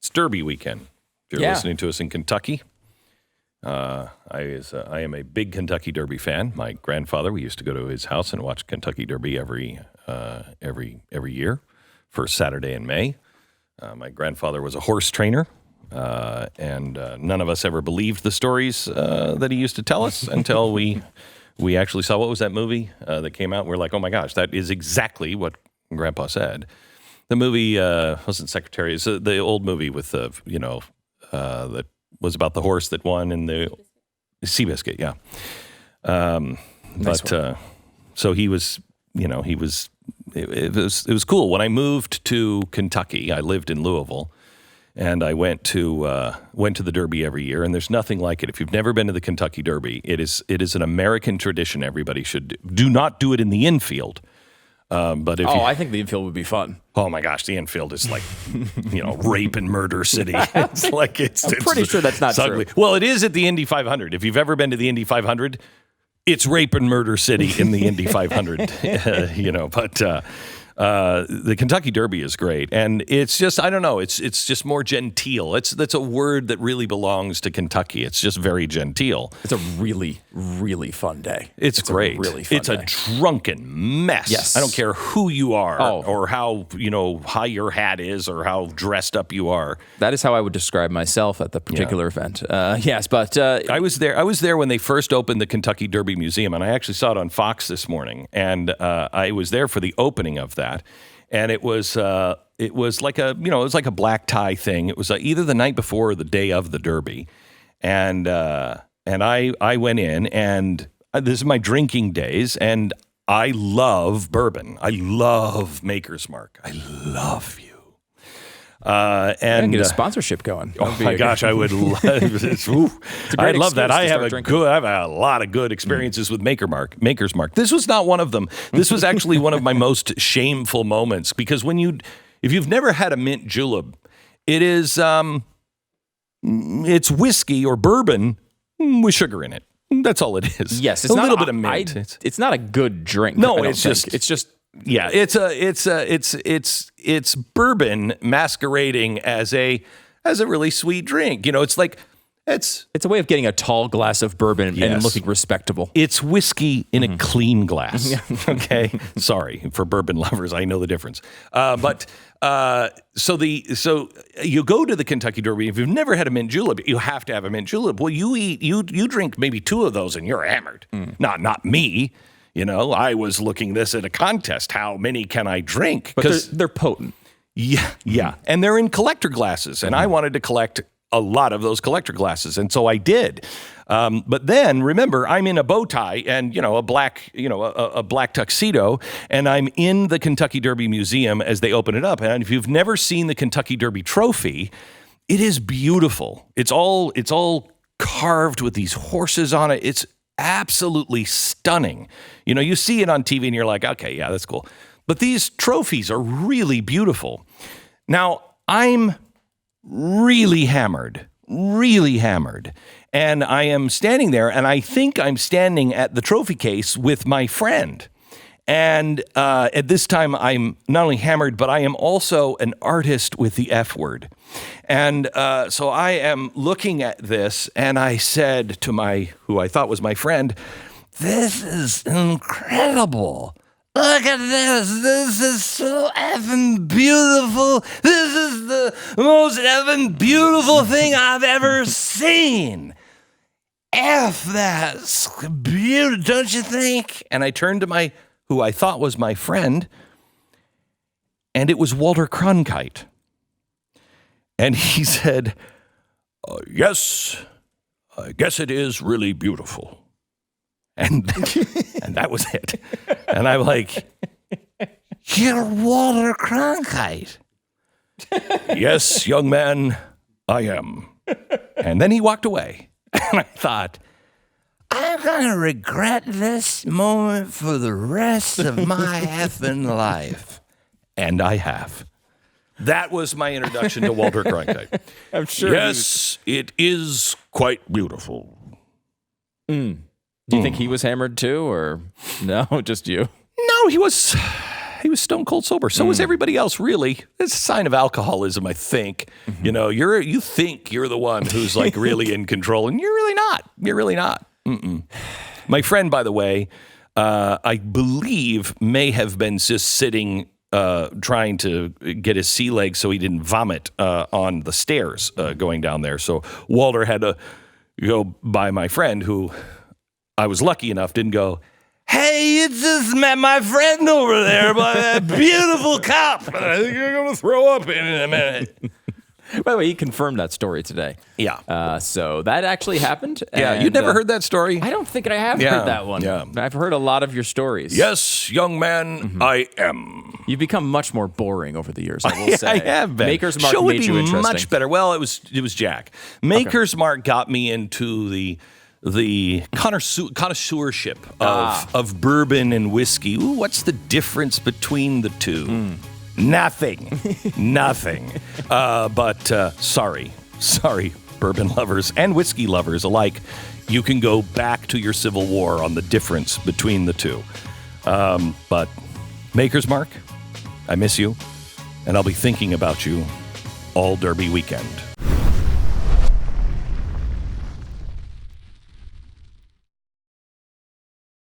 It's Derby weekend. If you're listening to us in Kentucky, I am a big Kentucky Derby fan. My grandfather, we used to go to his house and watch Kentucky Derby every year, first Saturday in May. My grandfather was a horse trainer, and none of us ever believed the stories that he used to tell us until we actually saw, what was that movie that came out? We're like, oh my gosh, that is exactly what Grandpa said. The movie wasn't Secretary. It's the old movie with that was about the horse that won in the Seabiscuit. Yeah. So he was, it was cool. When I moved to Kentucky, I lived in Louisville, and I went to the Derby every year. And there's nothing like it. If you've never been to the Kentucky Derby, it is an American tradition. Everybody should do not do it in the infield. But I think the infield would be fun. Oh my gosh, the infield is like, rape and murder city. It's like I'm pretty sure that's not ugly. true. Well, it is at the Indy 500. If you've ever been to the Indy 500, it's rape and murder city in the Indy 500. But the Kentucky Derby is great, and it's just, I don't know, it's just more genteel. That's a word that really belongs to Kentucky. It's just very genteel. It's a really, really fun day. It's great. Really fun it's day. A drunken mess. Yes. I don't care who you are or how high your hat is or how dressed up you are. That is how I would describe myself at the particular event. Yes, but I was there when they first opened the Kentucky Derby Museum, and I actually saw it on Fox this morning, and I was there for the opening of that. And it was like a black tie thing. It was either the night before or the day of the Derby, and I went in, and this is my drinking days, and I love bourbon. I love Maker's Mark. I love you. And get a sponsorship going. Oh my gosh, I would love it. I love that. I have a lot of good experiences with Maker's Mark. This was not one of them. This was actually one of my most shameful moments, because if you've never had a mint julep, it is it's whiskey or bourbon with sugar in it. That's all it is. Yes, it's a little bit of mint. It's not a good drink. No, it's just. Yeah, it's bourbon masquerading as a really sweet drink. It's like it's a way of getting a tall glass of bourbon and looking respectable. It's whiskey in a clean glass. Okay, sorry for bourbon lovers. I know the difference. So you go to the Kentucky Derby. If you've never had a mint julep, you have to have a mint julep. Well, you drink maybe 2 of those and you're hammered. Not me. I was looking this at a contest. How many can I drink? Because they're potent. Yeah. And they're in collector glasses. And I wanted to collect a lot of those collector glasses. And so I did. But then, remember, I'm in a bow tie and, a black tuxedo. And I'm in the Kentucky Derby Museum as they open it up. And if you've never seen the Kentucky Derby trophy, it is beautiful. It's all carved with these horses on it. It's absolutely stunning. You see it on TV and you're like, okay, yeah, that's cool. But these trophies are really beautiful. Now, I'm really hammered. And I am standing there, and I think I'm standing at the trophy case with my friend. And at this time, I'm not only hammered, but I am also an artist with the F word. And so I am looking at this, and I said to who I thought was my friend, "This is incredible. Look at this. This is so effing beautiful. This is the most effing beautiful thing I've ever seen. F, that's beautiful, don't you think?" And I turned to who I thought was my friend, and it was Walter Cronkite. And he said, "Yes, I guess it is really beautiful." And that was it. And I'm like, "You're Walter Cronkite." "Yes, young man, I am." And then he walked away. And I thought, I'm going to regret this moment for the rest of my effing life. And I have. That was my introduction to Walter Cronkite. I'm sure. Yes, it is quite beautiful. Do you think he was hammered too, or no, just you? No, he was he was stone cold sober. So was everybody else, really. It's a sign of alcoholism, I think. You know, you think you're the one who's like really in control, and you're really not. You're really not. My friend, by the way, I believe may have been just sitting trying to get his sea legs so he didn't vomit on the stairs going down there. So Walter had to go by my friend, who I was lucky enough didn't go, "Hey, it's just my friend over there, my beautiful cop. I think you're going to throw up in a minute." By the way, he confirmed that story today. Yeah. So that actually happened. Yeah, and, you'd never heard that story? I don't think I have heard that one. Yeah. I've heard a lot of your stories. Yes, young man, I am. You've become much more boring over the years, I will say. I have been. Maker's Mark Show would made be you interesting. much better. Well, it was Jack. Maker's Mark got me into the connoisseurship of bourbon and whiskey. Ooh, what's the difference between the two? Nothing. But sorry, bourbon lovers and whiskey lovers alike. You can go back to your Civil War on the difference between the two. But Maker's Mark, I miss you, and I'll be thinking about you all Derby weekend.